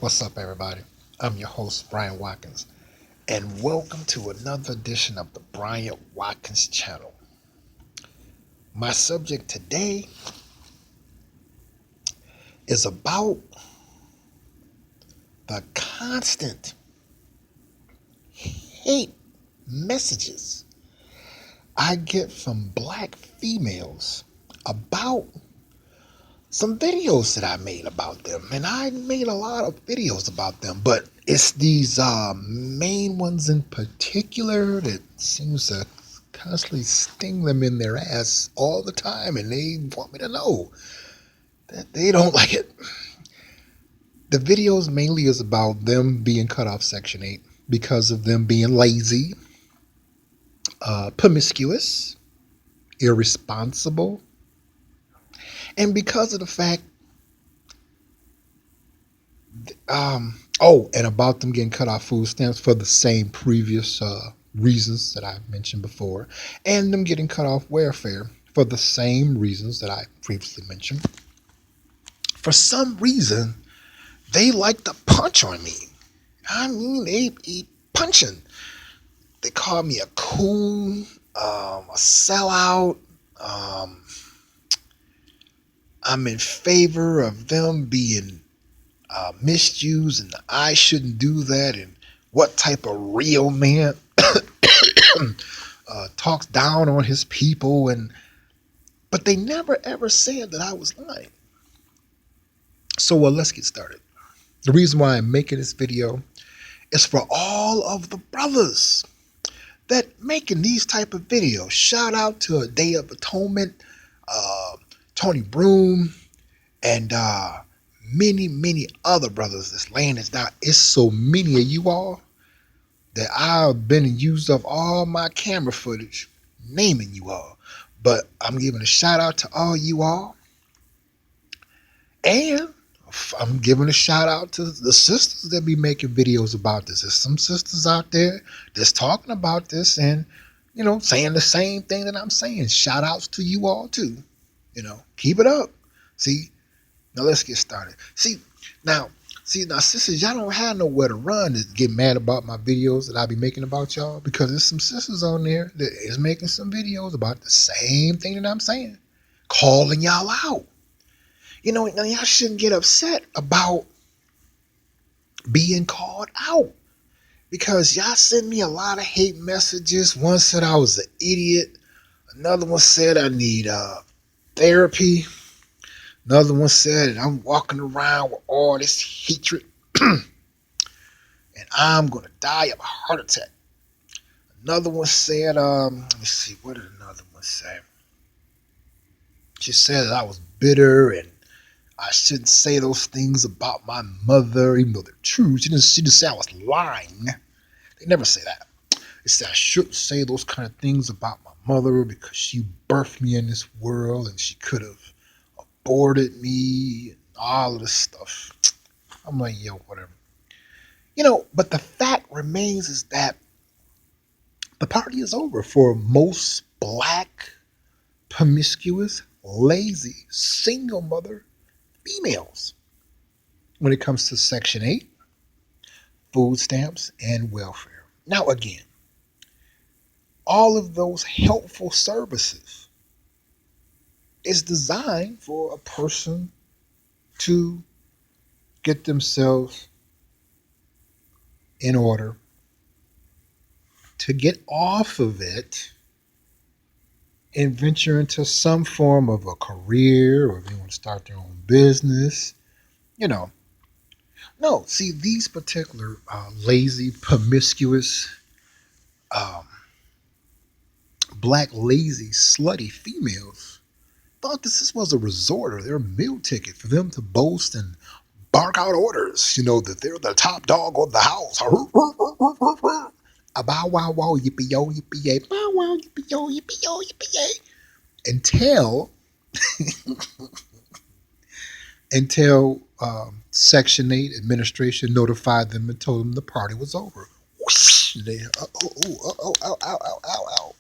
What's up, everybody? I'm your host, Brian Watkins, and welcome to another edition of the Brian Watkins channel. My subject today is about the constant hate messages I get from black females about some videos that I made about them. And I made a lot of videos about them, but it's these main ones in particular that seems to constantly sting them in their ass all the time, and they want me to know that they don't like it. The videos mainly is about them being cut off Section 8 because of them being lazy, promiscuous, irresponsible, and because of the fact and about them getting cut off food stamps for the same previous reasons that I mentioned before, and them getting cut off welfare for the same reasons that I previously mentioned. For some reason, they like to punch on me. I mean, they punching. They call me a coon, a sellout. I'm in favor of them being misused, and I shouldn't do that. And what type of real man talks down on his people? But they never ever said that I was lying. So let's get started. The reason why I'm making this video is for all of the brothers that making these type of videos. Shout out to A Day of Atonement, Tony Broom, and many other brothers that's laying this down. It's so many of you all that I've been and used up all my camera footage naming you all. But I'm giving a shout out to all you all. And I'm giving a shout out to the sisters that be making videos about this. There's some sisters out there that's talking about this and, saying the same thing that I'm saying. Shout outs to you all too. Keep it up. See, now let's get started. Now, sisters, y'all don't have nowhere to run to get mad about my videos that I be making about y'all, because there's some sisters on there that is making some videos about the same thing that I'm saying, calling y'all out. Now y'all shouldn't get upset about being called out, because y'all send me a lot of hate messages. One said I was an idiot. Another one said I need therapy. Another one said I'm walking around with all this hatred and I'm going to die of a heart attack. Another one said, let me see, what did another one say? She said that I was bitter and I shouldn't say those things about my mother, even though they're true. She didn't say I was lying. They never say that. They said I shouldn't say those kind of things about my mother because she birthed me in this world and she could have aborted me and all of this stuff. I'm like, yo, whatever. But the fact remains is that the party is over for most black, promiscuous, lazy, single mother females when it comes to Section 8, food stamps, and welfare. Now, again, all of those helpful services is designed for a person to get themselves in order, to get off of it and venture into some form of a career, or if they want to start their own business. No, see, these particular lazy, promiscuous, black, lazy, slutty females thought this was a resort or their meal ticket for them to boast and bark out orders, that they're the top dog of the house. A bow wow wow, yippee yo, yippee yay, bow wow, yippee yo, yippee yay. Until Section 8 administration notified them and told them the party was over. Whoosh, ow.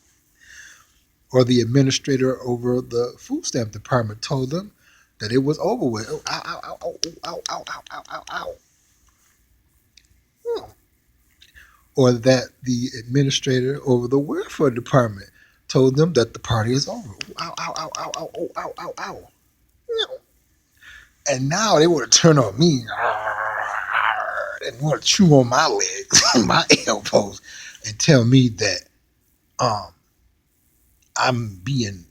Or the administrator over the food stamp department told them that it was over with. Ow. or that the administrator over the welfare department told them that the party is over. Ow, ow, ow, ow, ow, ow, ow, ow, ow. You know, and now they want to turn on me and want to chew on my legs and my elbows and tell me that um, I'm being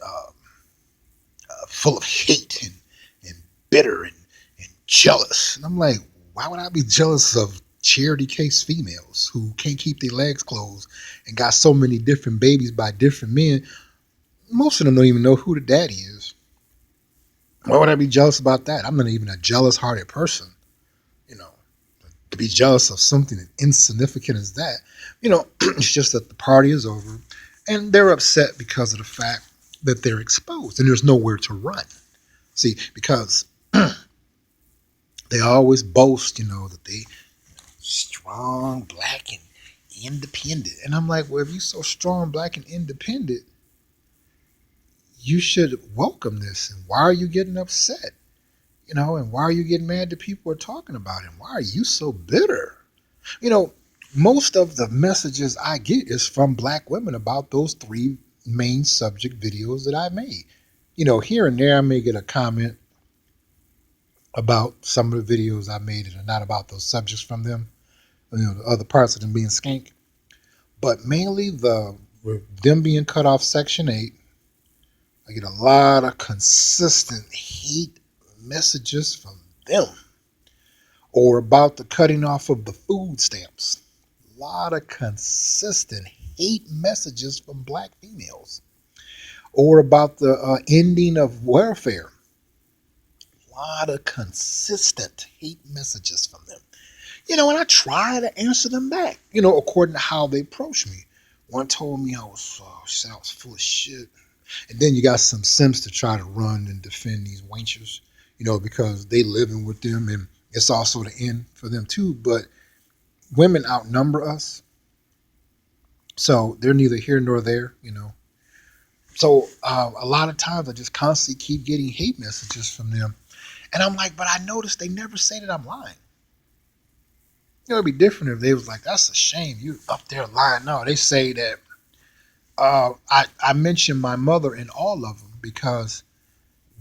full of hate and bitter and jealous. And I'm like, why would I be jealous of charity case females who can't keep their legs closed and got so many different babies by different men? Most of them don't even know who the daddy is. Why would I be jealous about that? I'm not even a jealous hearted person, you know. To be jealous of something as insignificant as that, it's just that the party is over and they're upset because of the fact that they're exposed and there's nowhere to run. See, because they always boast, that they strong, black, and independent. And I'm like, well, if you're so strong, black, and independent, you should welcome this. And why are you getting upset? And why are you getting mad that people are talking about it? And why are you so bitter? Most of the messages I get is from black women about those three main subject videos that I made. Here and there I may get a comment about some of the videos I made that are not about those subjects from them, the other parts of them being skank. But mainly them being cut off Section 8, I get a lot of consistent hate messages from them. Or about the cutting off of the food stamps. A lot of consistent hate messages from black females. Or about the ending of welfare. A lot of consistent hate messages from them. And I try to answer them back, according to how they approach me. One told me I was full of shit. And then you got some simps to try to run and defend these wenchers, because they living with them and it's also the end for them too. But women outnumber us. So they're neither here nor there, So a lot of times I just constantly keep getting hate messages from them. And I'm like, but I noticed they never say that I'm lying. It'd be different if they was like, that's a shame, you up there lying. No, they say that I mentioned my mother in all of them because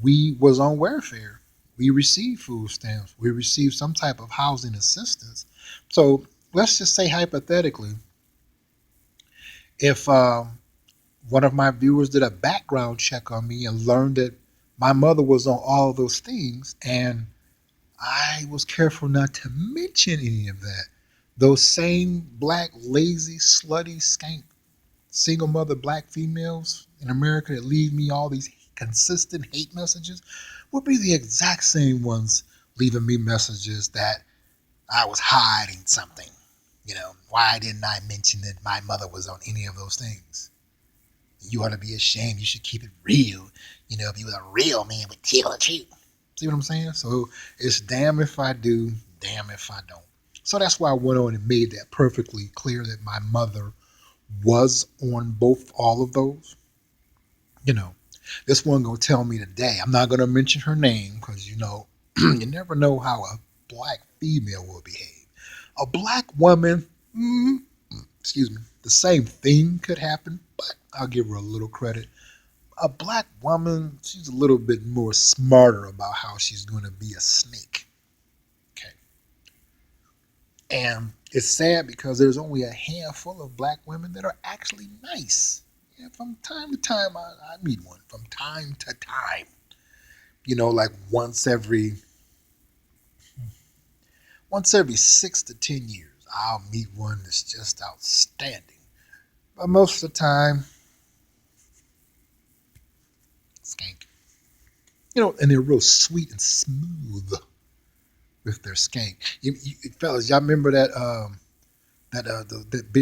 we was on welfare. We received food stamps. We received some type of housing assistance. So let's just say hypothetically, if one of my viewers did a background check on me and learned that my mother was on all of those things and I was careful not to mention any of that, those same black, lazy, slutty, skank, single mother black females in America that leave me all these consistent hate messages would be the exact same ones leaving me messages that I was hiding something. Why didn't I mention that my mother was on any of those things? You ought to be ashamed. You should keep it real. If you were a real man, would tell the truth. See what I'm saying? So it's damn if I do, damn if I don't. So that's why I went on and made that perfectly clear that my mother was on all of those. This one gonna tell me today. I'm not gonna mention her name because you never know how a black female will behave. A black woman, excuse me, the same thing could happen, but I'll give her a little credit. A black woman, she's a little bit more smarter about how she's going to be a snake. Okay. And it's sad because there's only a handful of black women that are actually nice. From time to time, I meet one. From time to time. Like once every 6 to 10 years, I'll meet one that's just outstanding. But most of the time, skank. And they're real sweet and smooth with their skank. Fellas, y'all remember that that